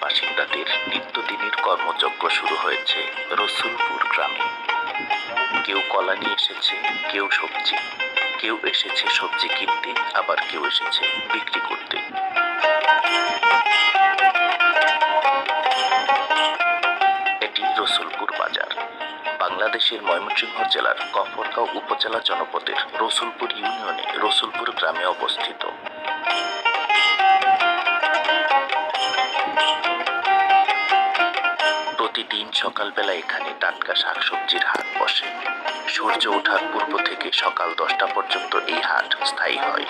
বাসিন্দাদের নিত্যদিনের কর্মযজ্ঞ শুরু হয়েছে রসুলপুর গ্রামে। কেউ কলা নিয়ে এসেছে, কেউ সবজি, কেউ এসেছে সবজি কিনতে, আবার কেউ এসেছে বিক্রি করতে। এটি রসুলপুর বাজার, বাংলাদেশের ময়মনসিংহ জেলার গফরগাঁও উপজেলা জনপদের রসুলপুর ইউনিয়নে রসুলপুর গ্রামে অবস্থিত। প্রতিদিন সকালবেলা এখানে টাটকা শাকসবজির হাট বসে। সূর্য ওঠার পূর্ব থেকে সকাল 10টা পর্যন্ত এই হাট স্থায়ী হয়।